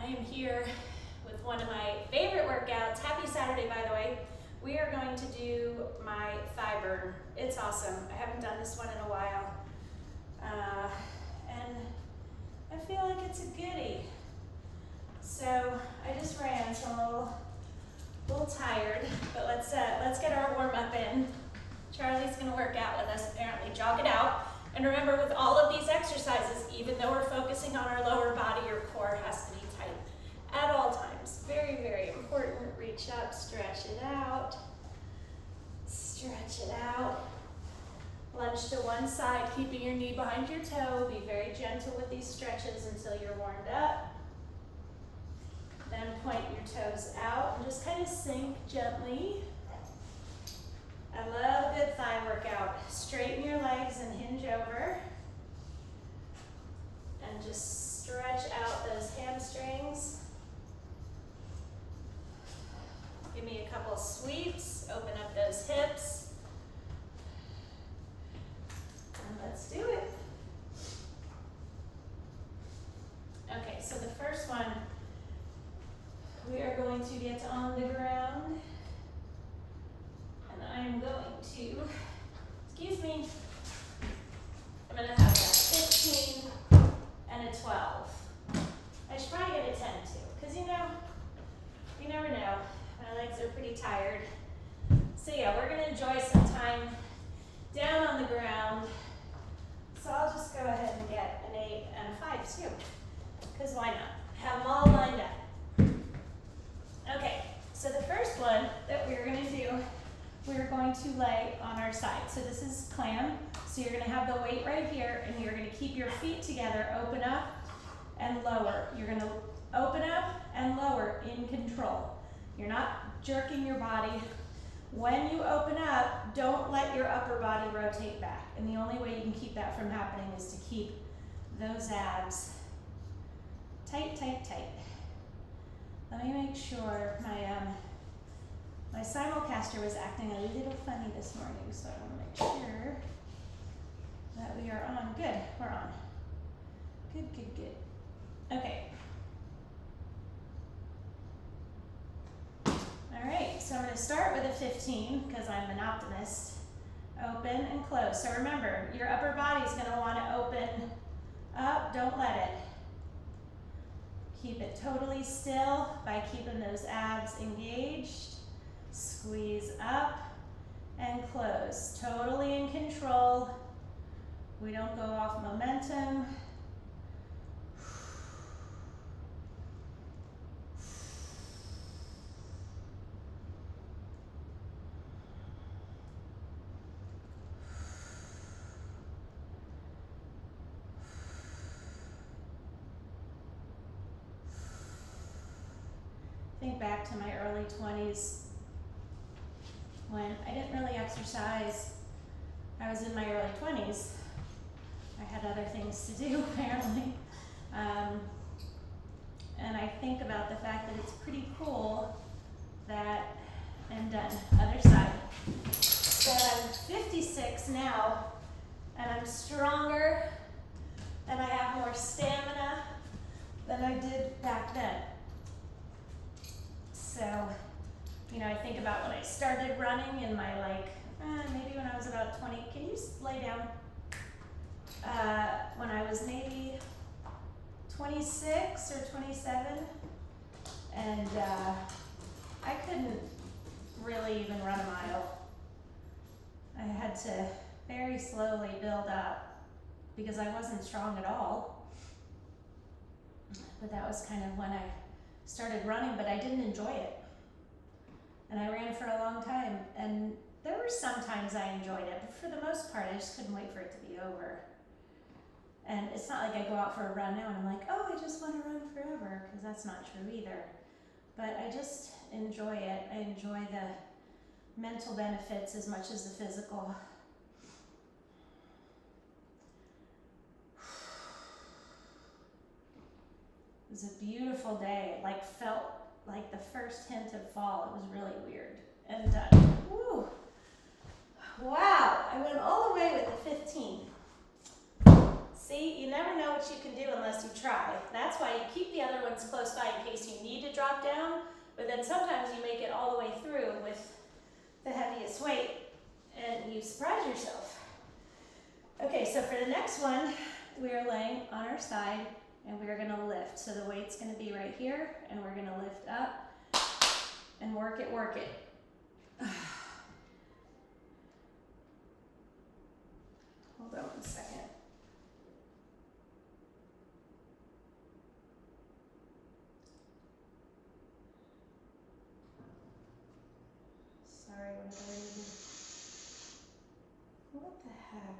am here with one of my favorite workouts. Happy Saturday, by the way. We are going to do my thigh burn. It's awesome. I haven't done this one in a while. And I feel like it's a goodie. So I just ran, so I'm a little tired, but let's get our warm up in. Charlie's gonna work out with us apparently, jog it out. And remember, with all of these exercises, even though we're focusing on our lower body, your core has to be tight at all times. Very, very important. Reach up, stretch it out. Stretch it out. Lunge to one side, keeping your knee behind your toe. Be very gentle with these stretches until you're warmed up. Then point your toes out and just kind of sink gently. I love a good thigh workout. Straighten your legs and hinge over. And just stretch out those hamstrings. Give me a couple sweeps. Open up those hips. And let's do it. Okay, so the first one, we are going to get on the ground. And I'm going to, excuse me, I'm going to have a 15 and a 12. I should probably get a 10 too, because you never know. My legs are pretty tired. So yeah, we're going to enjoy some time down on the ground. So I'll just go ahead and get an 8 and a 5 too, because why not? Have them all lined up. Okay, so the first one that we're going to do, we're going to lay on our side. So this is clam. So you're going to have the weight right here, and you're going to keep your feet together, open up and lower. You're going to open up and lower in control. You're not jerking your body. When you open up, don't let your upper body rotate back. And the only way you can keep that from happening is to keep those abs tight, tight, tight. Let me make sure my simulcaster was acting a little funny this morning, so I want to make sure that we are on. Good, we're on. Good, good, good. Okay. All right, so I'm going to start with a 15 because I'm an optimist. Open and close. So remember, your upper body is going to want to open up. Don't let it. Keep it totally still by keeping those abs engaged. Squeeze up and close. Totally in control. We don't go off momentum. Think back to my early 20s when I didn't really exercise. I was in my early 20s. I had other things to do, apparently. And I think about the fact that it's pretty cool that I'm done. Other side. So I'm 56 now, and I'm stronger, and I have more stamina than I did back then. So, I think about when I started running in my maybe when I was about 20. Can you lay down? When I was maybe 26 or 27, and I couldn't really even run a mile. I had to very slowly build up because I wasn't strong at all. But that was kind of when I started running, but I didn't enjoy it. And I ran for a long time, and there were some times I enjoyed it, but for the most part, I just couldn't wait for it to be over. And it's not like I go out for a run now and I'm like, oh, I just want to run forever, because that's not true either. But I just enjoy it. I enjoy the mental benefits as much as the physical. It was a beautiful day. It felt like the first hint of fall. It was really weird. And woo, wow, I went all the way with the 15. See, you never know what you can do unless you try. try. That's why you keep the other ones close by in case you need to drop down, but then sometimes you make it all the way through with the heaviest weight and you surprise yourself. Okay, so for the next one, we are laying on our side and we're gonna lift. So the weight's gonna be right here and we're gonna lift up and work it, work it. Hold on 1 second. Sorry, what the heck?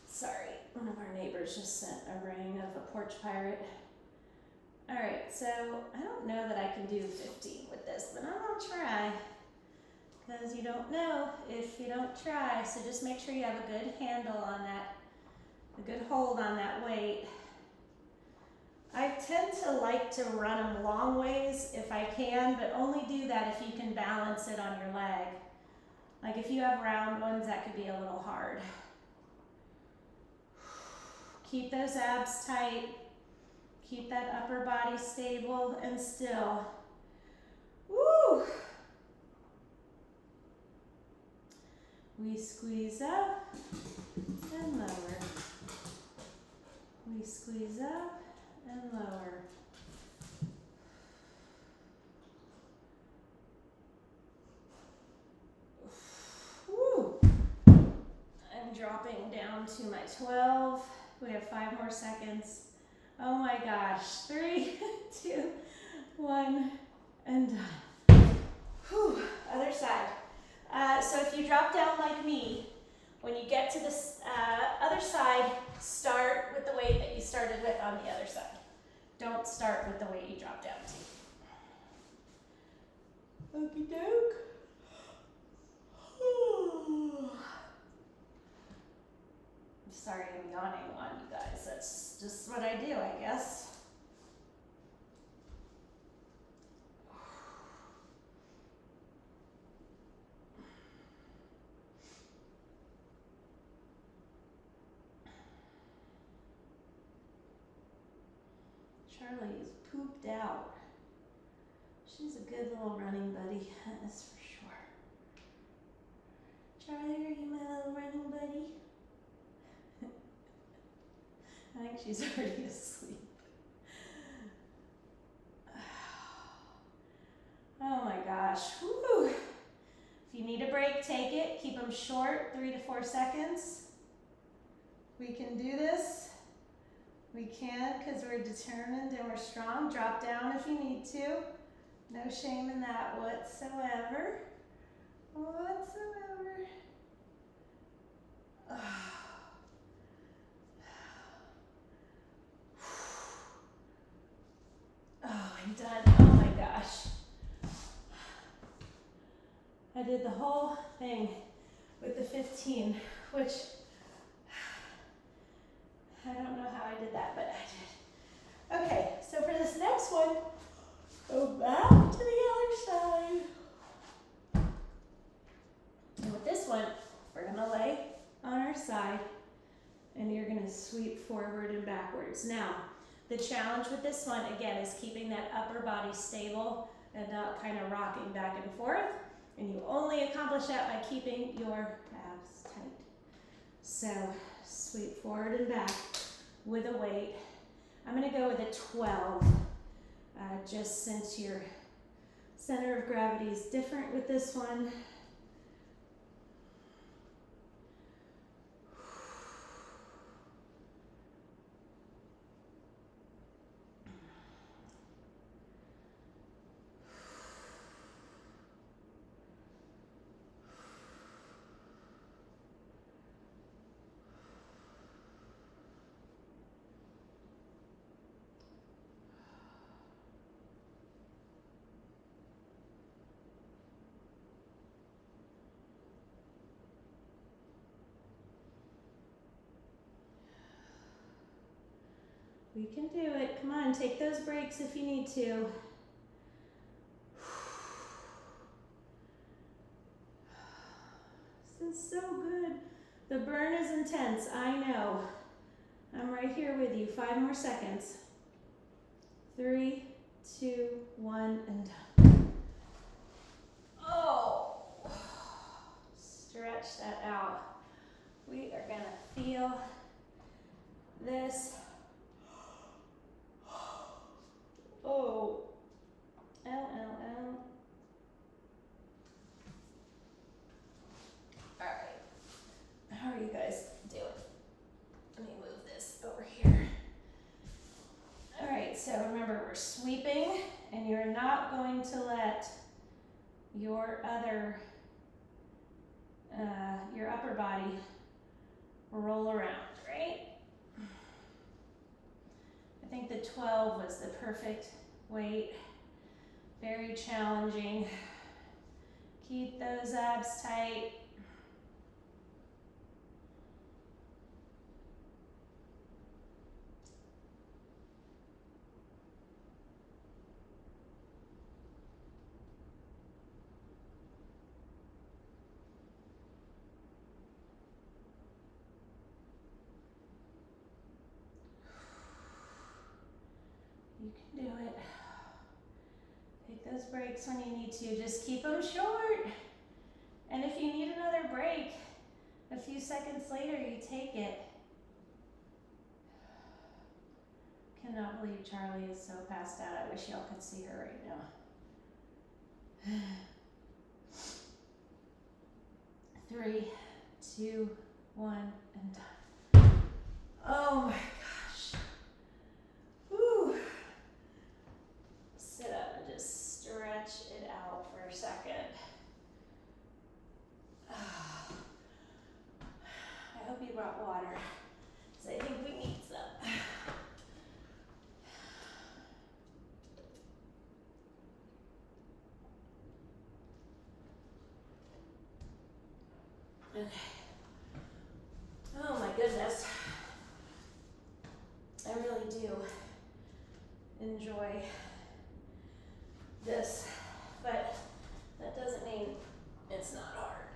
Sorry, one of our neighbors just sent a ring of a porch pirate. All right, so I don't know that I can do 15 with this, but I'm gonna try. Because you don't know if you don't try, so just make sure you have a good handle on that, a good hold on that weight. I tend to like to run them long ways if I can, but only do that if you can balance it on your leg. Like if you have round ones, that could be a little hard. Keep those abs tight. Keep that upper body stable and still. Woo! We squeeze up and lower. We squeeze up and lower. Woo! I'm dropping down to my 12. We have 5 more seconds. Oh my gosh. 3, 2, 1, and done. Whew. Other side. So if you drop down like me, when you get to this other side, start with the weight that you started with on the other side. Don't start with the weight you dropped down to. Okie doke. I'm sorry I'm yawning on you guys. That's just what I do, I guess. Charlie is pooped out. She's a good little running buddy, that's for sure. Charlie, are you my little running buddy? I think she's already asleep. Oh my gosh. Woo. If you need a break, take it. Keep them short, 3 to 4 seconds. We can do this. We can because we're determined and we're strong. Drop down if you need to. No shame in that whatsoever. Whatsoever. Oh, I'm done. Oh my gosh. I did the whole thing with the 15, which I don't know how I did that, but I did. Okay, so for this next one, go back to the other side. And with this one, we're gonna lay on our side and you're gonna sweep forward and backwards. Now, the challenge with this one, again, is keeping that upper body stable and not kind of rocking back and forth. And you only accomplish that by keeping your abs tight. So sweep forward and back with a weight. I'm gonna go with a 12, just since your center of gravity is different with this one. We can do it. Come on, take those breaks if you need to. is so good. The burn is intense, I know. I'm right here with you. 5 more seconds. 3, 2, 1, and done. Oh, stretch that out. We are gonna feel this. Oh, ow, ow, ow. All right, how are you guys doing? Let me move this over here. All right, so remember we're sweeping and you're not going to let your upper body roll around, right? I think the 12 was the perfect weight, very challenging. Keep those abs tight. You can do it. Take those breaks when you need to. Just keep them short. And if you need another break, a few seconds later, you take it. Cannot believe Charlie is so passed out. I wish y'all could see her right now. 3, 2, 1, and done. Oh my gosh. Whew. Sit up and just stretch it out for a second. I hope you brought water, because I think we need some. Okay. Oh my goodness. I really do enjoy this, but that doesn't mean it's not hard.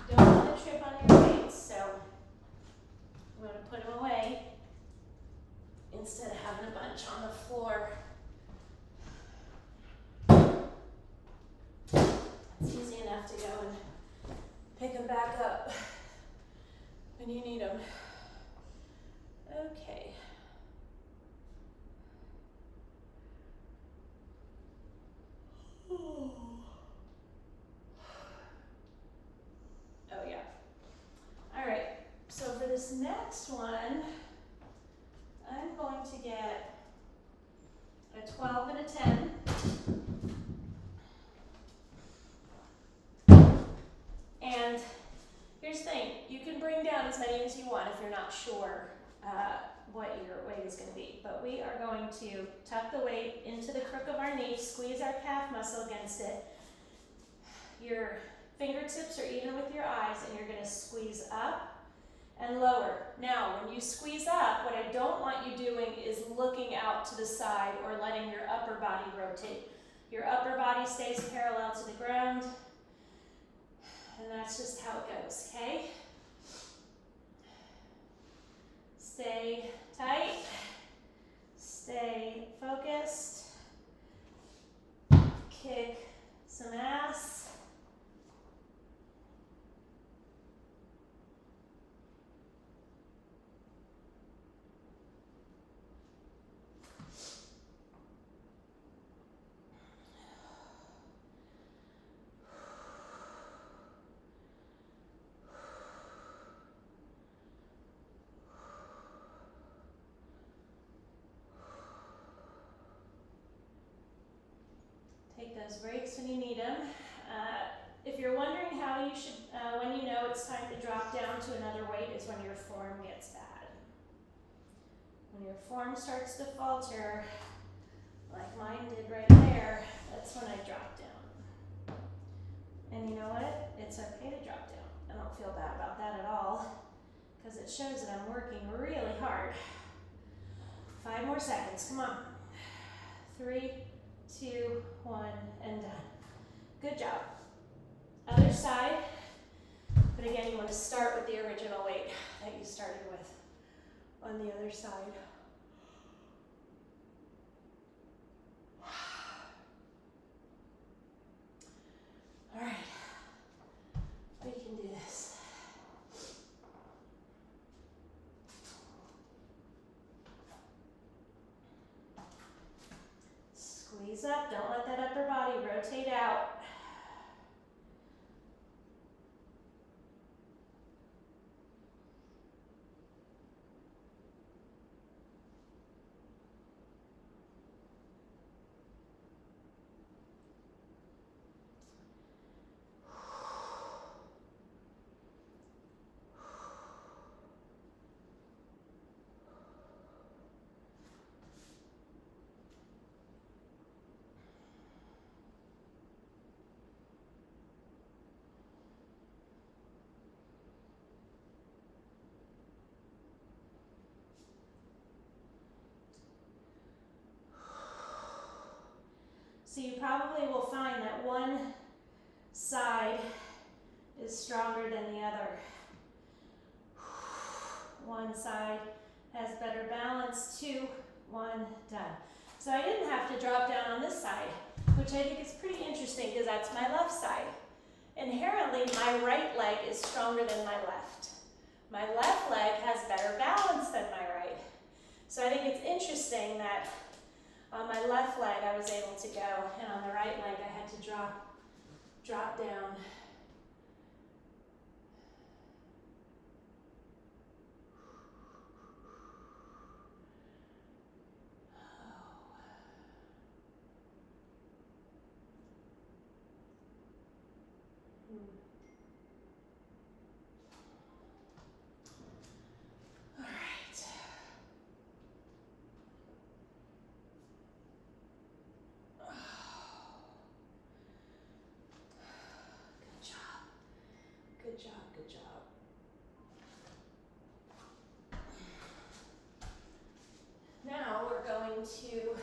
You don't want to trip on your weights, so I'm going to put them away instead of having a bunch on the floor. It's easy enough to go and pick them back up when you need them. Okay. Oh yeah. All right, so for this next one, I'm going to get a 12 and a 10. And here's the thing, you can bring down as many as you want if you're not sure what your weight is going to be. But we are going to tuck the weight into the crook of our knee, squeeze our calf muscle against it. Your fingertips are even with your eyes, and you're going to squeeze up and lower. Now, when you squeeze up, what I don't want you doing is looking out to the side or letting your upper body rotate. Your upper body stays parallel to the ground, and that's just how it goes, okay? Stay tight, stay focused, kick some ass. Take those breaks when you need them. If you're wondering how you should, when you know it's time to drop down to another weight is when your form gets bad. When your form starts to falter, like mine did right there, that's when I drop down. And you know what? It's okay to drop down. I don't feel bad about that at all, because it shows that I'm working really hard. 5 more seconds, come on. 3, 2, 1, and done. Good job. Other side. But again, you want to start with the original weight that you started with on the other side. All right, we can do this. Squeeze up, don't let that upper body rotate out. So you probably will find that one side is stronger than the other. One side has better balance, 2, 1, done. So I didn't have to drop down on this side, which I think is pretty interesting because that's my left side. Inherently, my right leg is stronger than my left. My left leg has better balance than my right. So I think it's interesting that on my left leg I was able to go, and on the right leg I had to drop down. All right. Good job. Good job, good job. Now we're going to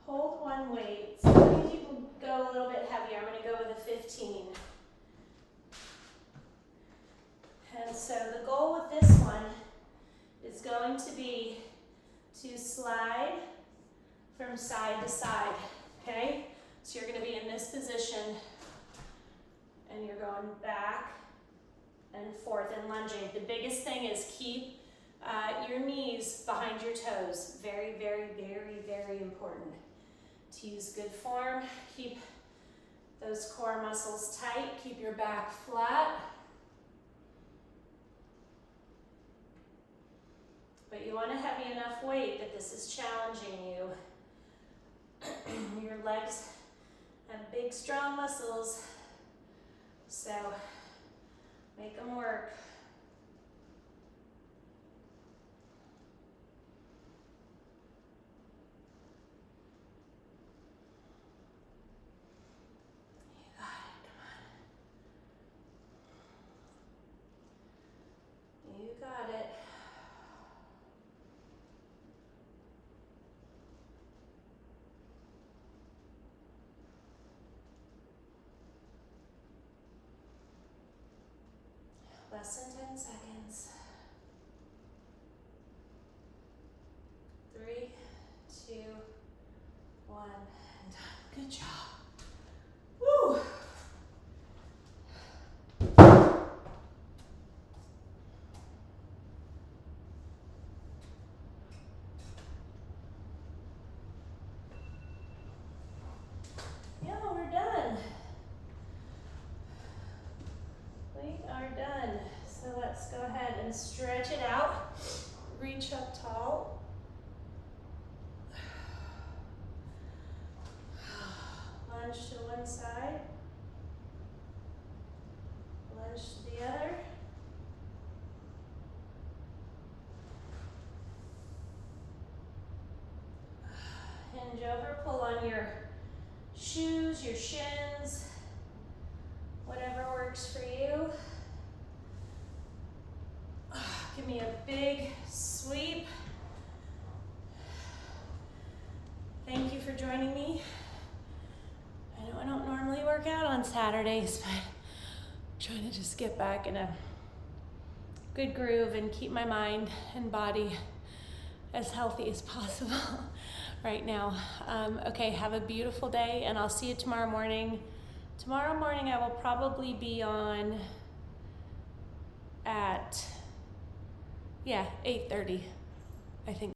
hold one weight. So I think you can go a little bit heavier. I'm going to go with a 15. And so the goal with this one is going to be to slide from side to side, okay? So you're going to be in this position and you're going back and forth and lunging. The biggest thing is keep your knees behind your toes. Very, very, very, very important to use good form. Keep those core muscles tight. Keep your back flat. But you want a heavy enough weight that this is challenging you. Your legs have big, strong muscles, so make them work. You got it. Less than 10 seconds. 3, 2, 1, and done. Good job. Woo! Yeah, we're done. We are done. So let's go ahead and stretch it out. Reach up tall. Lunge to one side. Lunge to the other. Hinge over, pull on your shoes, your shins, whatever works for you. Give me a big sweep. Thank you for joining me. I know I don't normally on Saturdays, but trying to just get back in a good groove and keep my mind and body as healthy as possible right now. Okay, have a beautiful day, and I'll see you tomorrow morning. Tomorrow morning I will probably be on at 8:30, I think.